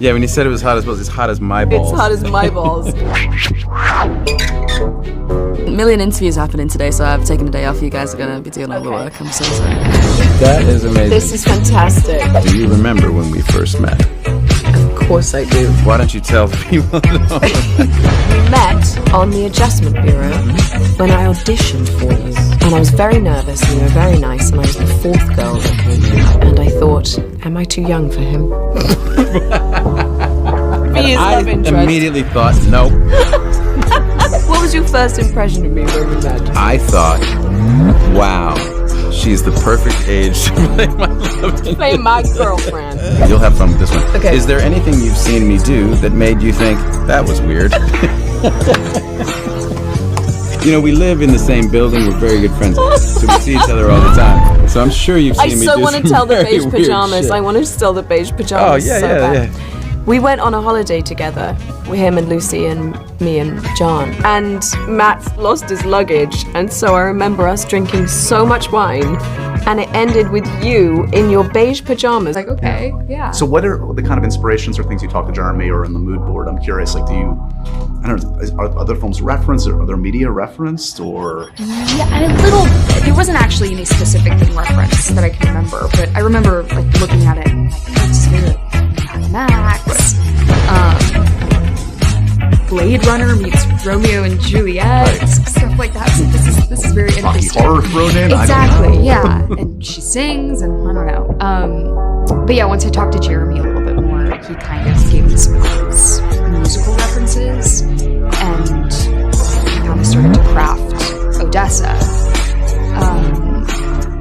Yeah, when you said it was hot as balls, it's hot as my balls. It's hot as my balls. A million interviews happening today, so I've taken a day off. You guys are going to be doing all the work. I'm so sorry. That is amazing. This is fantastic. Do you remember when we first met? Of course I do. Why don't you tell the people? We met on the Adjustment Bureau when I auditioned for you. And I was very nervous, and you were very nice, and I was the fourth girl that came in. And I thought, am I too young for him? Be his love interest. I immediately thought, nope. What was your first impression of me when we met? I thought, wow, she's the perfect age to play my love interest. Play my girlfriend. You'll have fun with this one. Okay. Is there anything you've seen me do that made you think, that was weird? You know, we live in the same building. We're very good friends, so we see each other all the time. So I'm sure you've seen me do some I so want to tell the very beige weird pajamas. shit. I want to tell the beige pajamas. Oh, yeah, so yeah, bad. yeah. We went on a holiday together, with him and Lucy and me and John. And Matt lost his luggage, and so I remember us drinking so much wine, and it ended with you in your beige pajamas. Like, okay, yeah. So what are the kind of inspirations or things you talk to Jeremy or in the mood board? I'm curious, like, I don't know, are other films referenced or other media referenced or? Yeah, and a little, there wasn't actually any specific thing referenced that I can remember, but I remember like looking at it and like, this is very Mad Max, Blade Runner meets Romeo and Juliet, stuff like that. So this is very Rocky interesting. Horror thrown in? Exactly, yeah. And she sings, and I don't know. But yeah, once I talked to Jeremy a little bit more, he kind of gave me some of his musical references, and we kind of started to craft Odessa.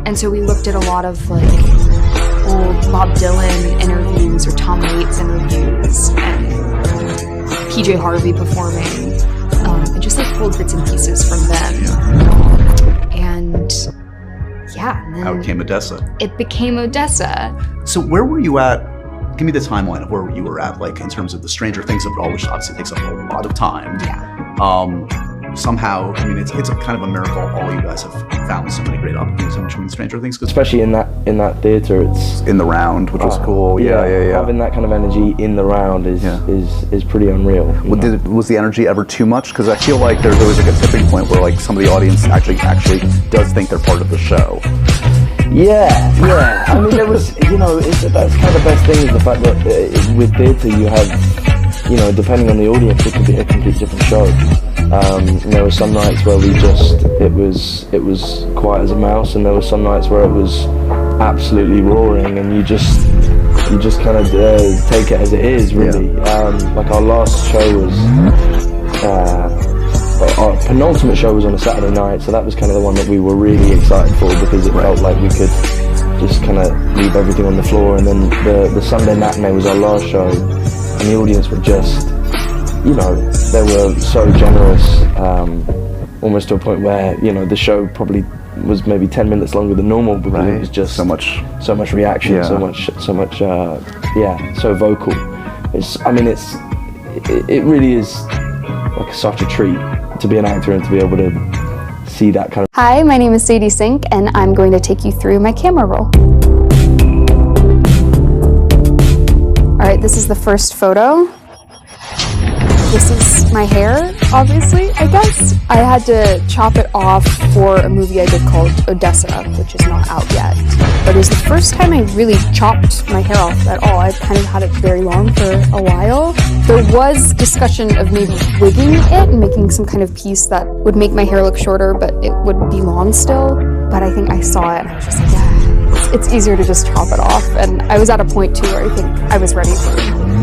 And so we looked at a lot of like old Bob Dylan interviews or Tom Waits interviews and PJ Harvey performing, and just like pulled bits and pieces from them. And yeah, and then How it came Odessa. It became Odessa. So where were you at? Give me the timeline of where you were at, like in terms of the Stranger Things of it all, which obviously takes up a lot of time. Yeah. Somehow, I mean, it's a kind of a miracle. All you guys have found so many great opportunities in between Stranger Things, especially in that theater. It's in the round, which was cool. Yeah. Having that kind of energy in the round is pretty unreal. Was the energy ever too much? Because I feel like there's always like a tipping point where like some of the audience actually does think they're part of the show. Yeah. I mean, there was, that's kind of the best thing is the fact that with theatre you have, depending on the audience, it could be a completely different show. There were some nights where it was quiet as a mouse, and there were some nights where it was absolutely roaring, and you just kind of take it as it is, really. Like our last show was, our penultimate show was on a Saturday night, so that was kind of the one that we were really excited for, because it felt like we could just kind of leave everything on the floor. And then the Sunday matinee was our last show, and the audience were just, they were so generous, almost to a point where, the show probably was maybe 10 minutes longer than normal, because it was just so much reaction, so much, so vocal. It really is like such a treat to be an actor and to be able to see that kind of. Hi, my name is Sadie Sink, and I'm going to take you through my camera roll. All right, this is the first photo. This is my hair, obviously, I guess. I had to chop it off for a movie I did called Odessa, which is not out yet. But it was the first time I really chopped my hair off at all. I've kind of had it very long for a while. There was discussion of maybe wigging it and making some kind of piece that would make my hair look shorter, but it would be long still. But I think I saw it and I was just like, yeah, it's easier to just chop it off. And I was at a point too where I think I was ready for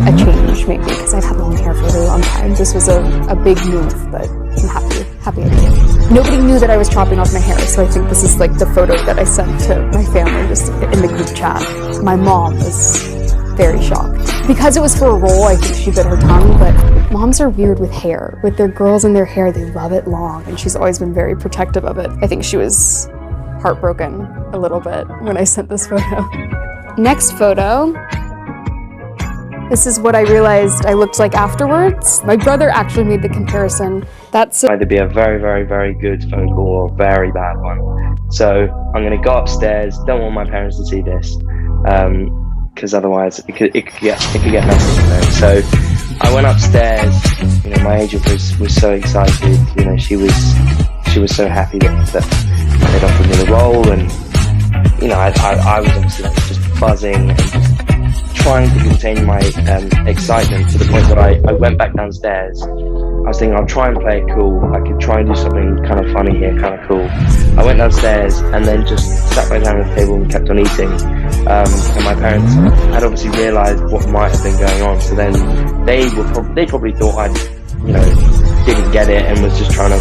a change, maybe, because I've had long hair for a really long time. This was a big move, but I'm happy I did it. Nobody knew that I was chopping off my hair, so I think this is like the photo that I sent to my family just in the group chat. My mom was very shocked. Because it was for a role, I think she bit her tongue, but moms are weird with hair. With their girls and their hair, they love it long, and she's always been very protective of it. I think she was heartbroken a little bit when I sent this photo. Next photo. This is what I realized I looked like afterwards. My brother actually made the comparison. That's either be a very, very, very good phone call or a very bad one. So I'm going to go upstairs. Don't want my parents to see this. because otherwise it could get messy, you know. So I went upstairs. You know, my agent was so excited. You know, she was so happy that they'd offered me the role, and you know, I was obviously like just buzzing and just trying to contain my excitement to the point that I went back downstairs. I was thinking, I'll try and play it cool. I could try and do something kind of funny here, kind of cool. I went downstairs and then just sat back down at the table and kept on eating. And my parents had obviously realised what might have been going on. So then they probably thought I, you know, didn't get it and was just trying to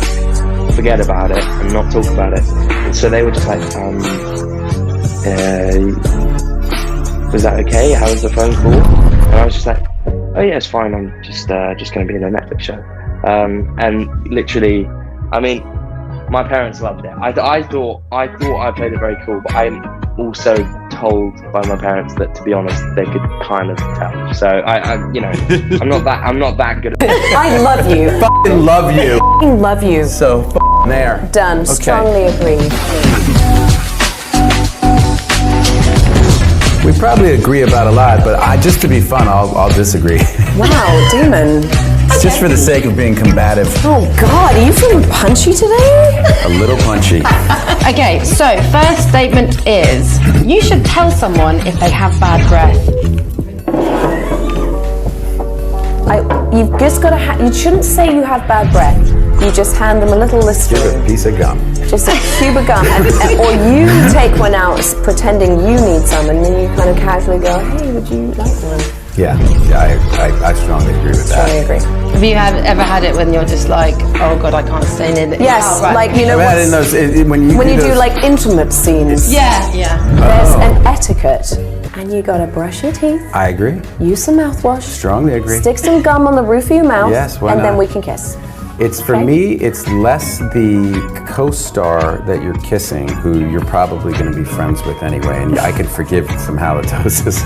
forget about it and not talk about it. And so they were just like, was that okay? How was the phone call? And I was just like, oh yeah, it's fine. I'm just going to be in a Netflix show. And literally, I mean, my parents loved it. I thought I played it very cool, but I'm also told by my parents that, to be honest, they could kind of tell. So I you know, I'm not that good at it. I love you. Fucking love you. Fucking love you. So there. Done. Okay. Strongly agree. We probably agree about a lot, but just to be fun, I'll disagree. Wow, demon. Just for the sake of being combative. Oh God, are you feeling punchy today? A little punchy. Okay, so first statement is, you should tell someone if they have bad breath. You've just got to. You shouldn't say you have bad breath. You just hand them a little Listerine. Give a piece of gum. Just a cube of gum, or you take one out pretending you need some, and then you kind of casually go, "Hey, would you like one?" Yeah, I strongly agree with that. Strongly agree. Have you ever had it when you're just like, oh God, I can't stay near the... Yes, Oh, right. like, you know, I've had it in those, when you do those, like intimate scenes. Yeah. There's an etiquette, and you gotta brush your teeth. I agree. Use some mouthwash. Strongly agree. Stick some gum on the roof of your mouth. Yes, why and then not? we can kiss. It's for me, it's less the co-star that you're kissing, who you're probably going to be friends with anyway, and I could forgive some halitosis.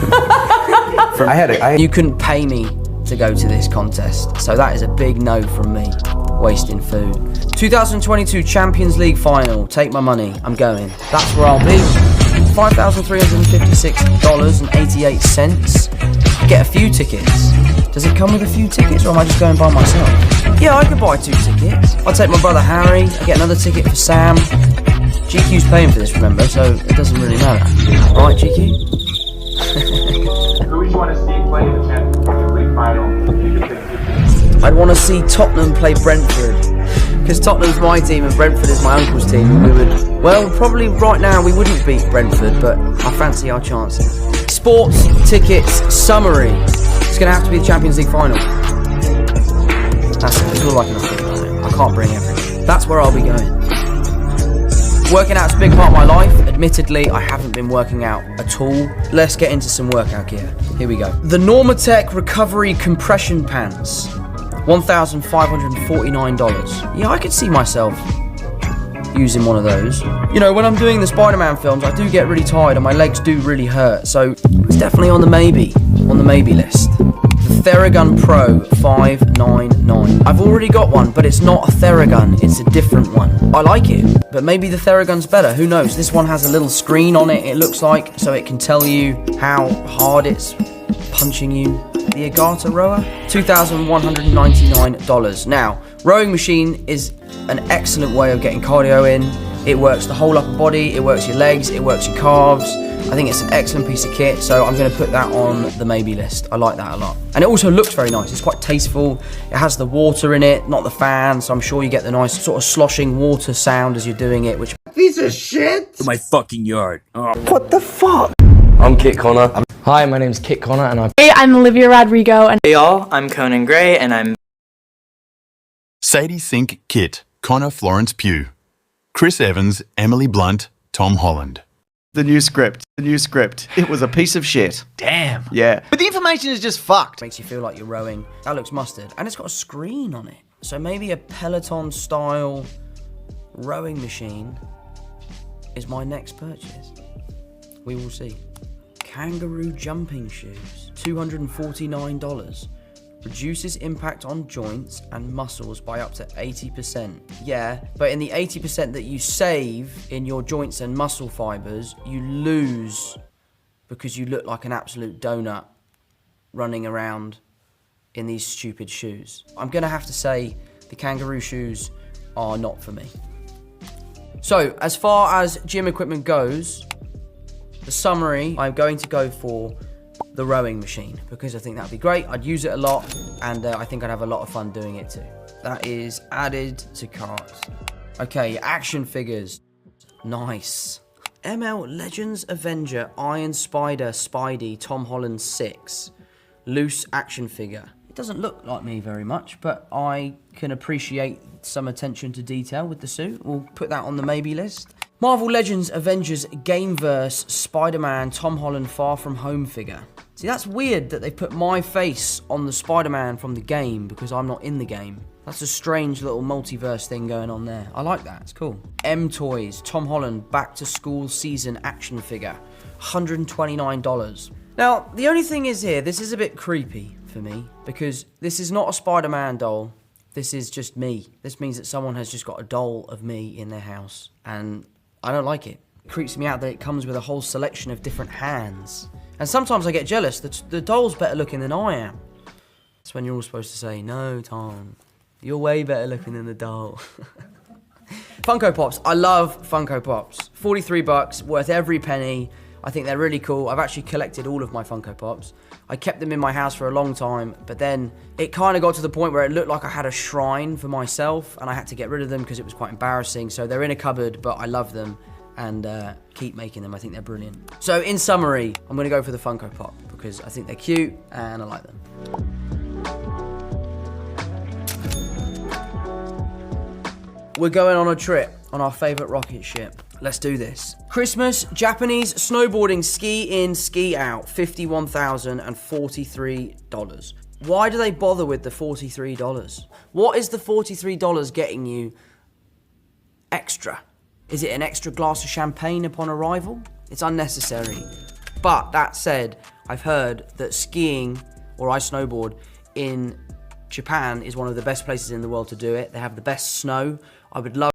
You couldn't pay me to go to this contest, so that is a big no from me. Wasting food. 2022 Champions League final. Take my money. I'm going. That's where I'll be. $5,356.88. Get a few tickets. Does it come with a few tickets, or am I just going by myself? Yeah, I could buy 2 tickets. I'll take my brother Harry. I get another ticket for Sam. GQ's paying for this, remember, so it doesn't really matter. Right, GQ? Who would you want to see play in the Champions League final? I'd want to see Tottenham play Brentford, because Tottenham's my team and Brentford is my uncle's team, and we would, well, probably right now we wouldn't beat Brentford, but I fancy our chances. Sports tickets summary. It's going to have to be the Champions League final. That's all I can think about it. I can't bring everything. That's where I'll be going. Working out's a big part of my life. Admittedly, I haven't been working out at all. Let's get into some workout gear. Here we go. The Normatec Recovery Compression Pants. $1,549. Yeah, I could see myself using one of those. You know, when I'm doing the Spider-Man films, I do get really tired and my legs do really hurt, so it's definitely on the maybe list. The Theragun Pro 599. I've already got one, but it's not a Theragun, it's a different one. I like it, but maybe the Theragun's better, who knows? This one has a little screen on it, it looks like, so it can tell you how hard it's punching you. The Agata rower, $2,199. Now, rowing machine is an excellent way of getting cardio in. It works the whole upper body, it works your legs, it works your calves. I think it's an excellent piece of kit, so I'm going to put that on the maybe list. I like that a lot. And it also looks very nice. It's quite tasteful. It has the water in it, not the fan, so I'm sure you get the nice sort of sloshing water sound as you're doing it, which... Piece of shit! My fucking yard. Oh. What the fuck? I'm Kit Connor. Hi, my name's Kit Connor, and Hey, I'm Olivia Rodrigo, and hey y'all, I'm Conan Gray, and I'm Sadie Sink Kit, Connor Florence Pugh, Chris Evans, Emily Blunt, Tom Holland. The new script. It was a piece of shit. Damn. Yeah. But the information is just fucked. Makes you feel like you're rowing. That looks mustard. And it's got a screen on it. So maybe a Peloton-style rowing machine is my next purchase. We will see. Kangaroo jumping shoes, $249. Reduces impact on joints and muscles by up to 80%. Yeah, but in the 80% that you save in your joints and muscle fibers, you lose because you look like an absolute donut running around in these stupid shoes. I'm gonna have to say the kangaroo shoes are not for me. So, as far as gym equipment goes, the summary, I'm going to go for the rowing machine because I think that'd be great. I'd use it a lot, and I think I'd have a lot of fun doing it too. That is added to cart. Okay, action figures. Nice. ML Legends Avenger Iron Spider Spidey Tom Holland 6. Loose action figure. It doesn't look like me very much, but I can appreciate some attention to detail with the suit. We'll put that on the maybe list. Marvel Legends Avengers Gameverse Spider-Man Tom Holland Far From Home figure. See, that's weird that they put my face on the Spider-Man from the game because I'm not in the game. That's a strange little multiverse thing going on there. I like that, it's cool. M-Toys Tom Holland Back to School Season action figure. $129. Now, the only thing is here, this is a bit creepy for me because this is not a Spider-Man doll. This is just me. This means that someone has just got a doll of me in their house, and I don't like it. It creeps me out that it comes with a whole selection of different hands. And sometimes I get jealous that the doll's better looking than I am. That's when you're all supposed to say, no, Tom, you're way better looking than the doll. Funko Pops. I love Funko Pops. 43 bucks, worth every penny. I think they're really cool. I've actually collected all of my Funko Pops. I kept them in my house for a long time, but then it kind of got to the point where it looked like I had a shrine for myself, and I had to get rid of them because it was quite embarrassing. So they're in a cupboard, but I love them and keep making them. I think they're brilliant. So in summary, I'm going to go for the Funko Pop because I think they're cute and I like them. We're going on a trip on our favourite rocket ship. Let's do this. Christmas, Japanese snowboarding ski in, ski out, $51,043. Why do they bother with the $43? What is the $43 getting you extra? Is it an extra glass of champagne upon arrival? It's unnecessary. But that said, I've heard that skiing or ice snowboard in Japan is one of the best places in the world to do it. They have the best snow. I would love